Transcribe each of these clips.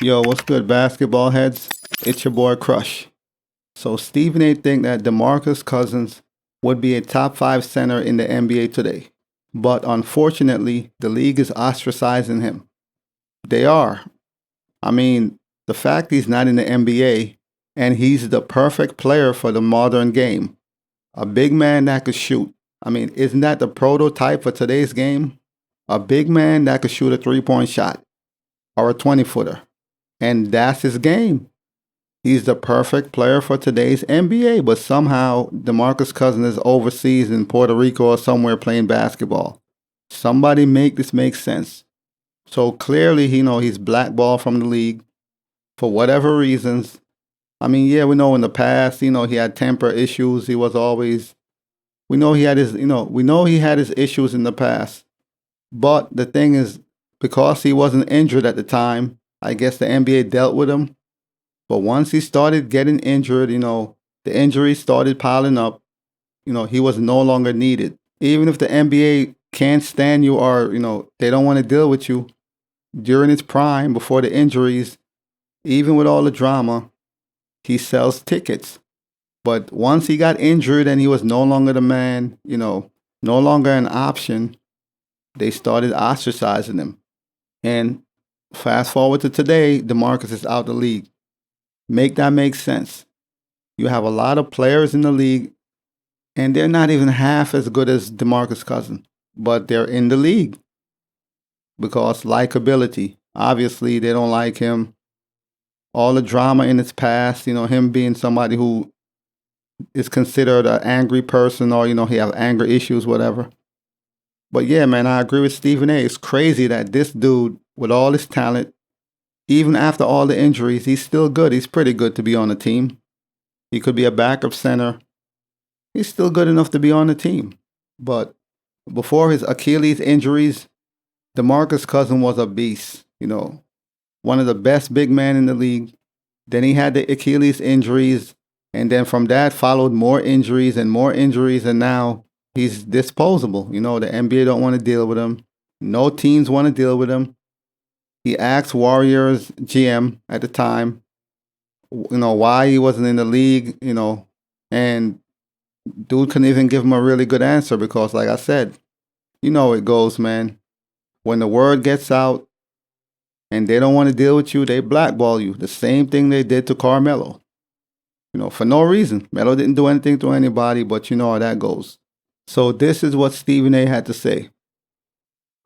Yo, what's good, basketball heads? It's your boy Crush. So Stephen A. think that DeMarcus Cousins would be a top 5 center in the NBA today. But unfortunately, the league is ostracizing him. They are. I mean, the fact he's not in the NBA and he's the perfect player for the modern game. A big man that could shoot. I mean, isn't that the prototype for today's game? A big man that could shoot a 3-point shot or a 20-footer. And that's his game. He's the perfect player for today's NBA, but somehow DeMarcus Cousins is overseas in Puerto Rico or somewhere playing basketball. Somebody make this make sense. So clearly, he's blackballed from the league for whatever reasons. I mean, yeah, we know in the past, he had temper issues. He was always, we know he had his issues in the past. But the thing is, because he wasn't injured at the time, I guess the NBA dealt with him. But once he started getting injured, the injuries started piling up. He was no longer needed. Even if the NBA can't stand you or, they don't want to deal with you during his prime before the injuries, even with all the drama, he sells tickets. But once he got injured and he was no longer the man, no longer an option, they started ostracizing him. And fast forward to today, DeMarcus is out the league. Make that make sense. You have a lot of players in the league, and they're not even half as good as DeMarcus Cousins, but they're in the league because likability. Obviously, they don't like him. All the drama in his past, him being somebody who is considered an angry person or, he have anger issues, whatever. But yeah, man, I agree with Stephen A. It's crazy that this dude, with all his talent, even after all the injuries, he's still good. He's pretty good to be on the team. He could be a backup center. He's still good enough to be on the team. But before his Achilles injuries, DeMarcus Cousins was a beast. One of the best big men in the league. Then he had the Achilles injuries. And then from that followed more injuries. And now he's disposable. The NBA don't want to deal with him. No teams want to deal with him. He asked Warriors GM at the time, why he wasn't in the league, and dude couldn't even give him a really good answer because, like I said, it goes, man. When the word gets out and they don't want to deal with you, they blackball you. The same thing they did to Carmelo, for no reason. Melo didn't do anything to anybody, but you know how that goes. So this is what Stephen A. had to say.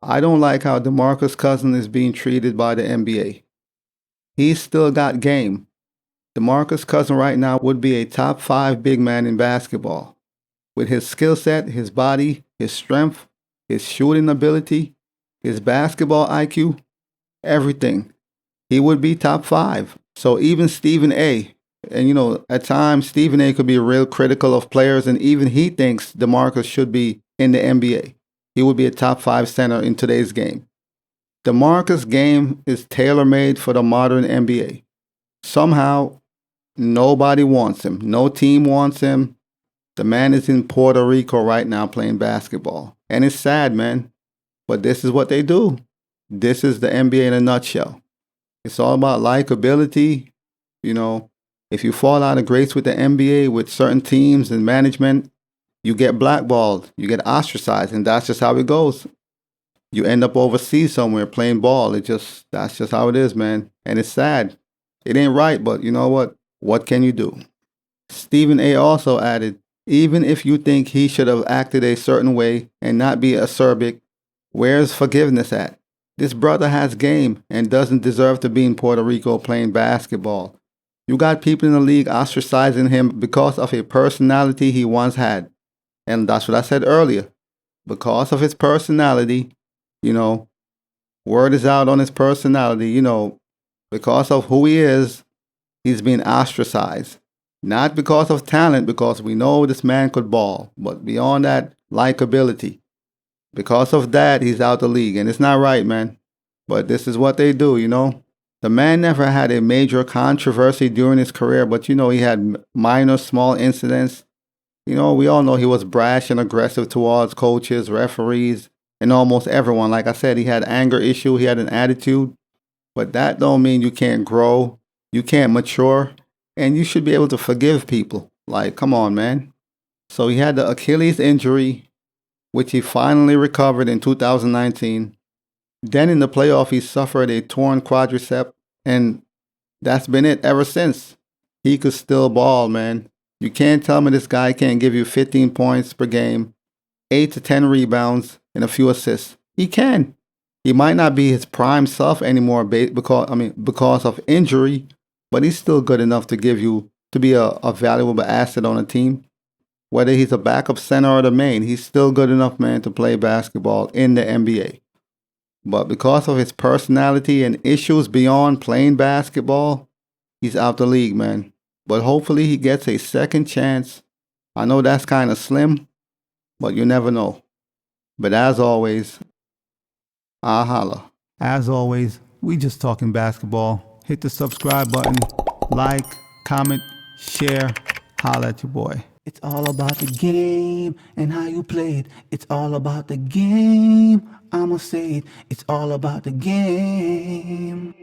I don't like how DeMarcus Cousins is being treated by the NBA. He's still got game. DeMarcus Cousins right now would be a top 5 big man in basketball. With his skill set, his body, his strength, his shooting ability, his basketball IQ, everything. He would be top 5. So even Stephen A., and at times Stephen A. could be real critical of players, and even he thinks DeMarcus should be in the NBA. He would be a top 5 center in today's game. DeMarcus' game is tailor-made for the modern NBA. Somehow, nobody wants him. No team wants him. The man is in Puerto Rico right now playing basketball. And it's sad, man. But this is what they do. This is the NBA in a nutshell. It's all about likability. If you fall out of grace with the NBA, with certain teams and management, you get blackballed, you get ostracized, and that's just how it goes. You end up overseas somewhere playing ball. That's just how it is, man. And it's sad. It ain't right, but you know what? What can you do? Stephen A. also added, even if you think he should have acted a certain way and not be acerbic, where's forgiveness at? This brother has game and doesn't deserve to be in Puerto Rico playing basketball. You got people in the league ostracizing him because of a personality he once had. And that's what I said earlier. Because of his personality, word is out on his personality, because of who he is, he's being ostracized. Not because of talent, because we know this man could ball, but beyond that, likability. Because of that, he's out the league. And it's not right, man. But this is what they do, The man never had a major controversy during his career, but, he had minor, small incidents. We all know he was brash and aggressive towards coaches, referees, and almost everyone. Like I said, he had anger issue. He had an attitude. But that don't mean you can't grow, you can't mature, and you should be able to forgive people. Like, come on, man. So he had the Achilles injury, which he finally recovered in 2019. Then in the playoff, he suffered a torn quadricep, and that's been it ever since. He could still ball, man. You can't tell me this guy can't give you 15 points per game, 8 to 10 rebounds, and a few assists. He can. He might not be his prime self anymore because of injury, but he's still good enough to be a valuable asset on a team. Whether he's a backup center or the main, he's still good enough, man, to play basketball in the NBA. But because of his personality and issues beyond playing basketball, he's out the league, man. But hopefully he gets a second chance. I know that's kind of slim, but you never know. But as always, I holla. As always, we just talking basketball. Hit the subscribe button, like, comment, share, holla at your boy. It's all about the game and how you play it. It's all about the game. I'ma say it. It's all about the game.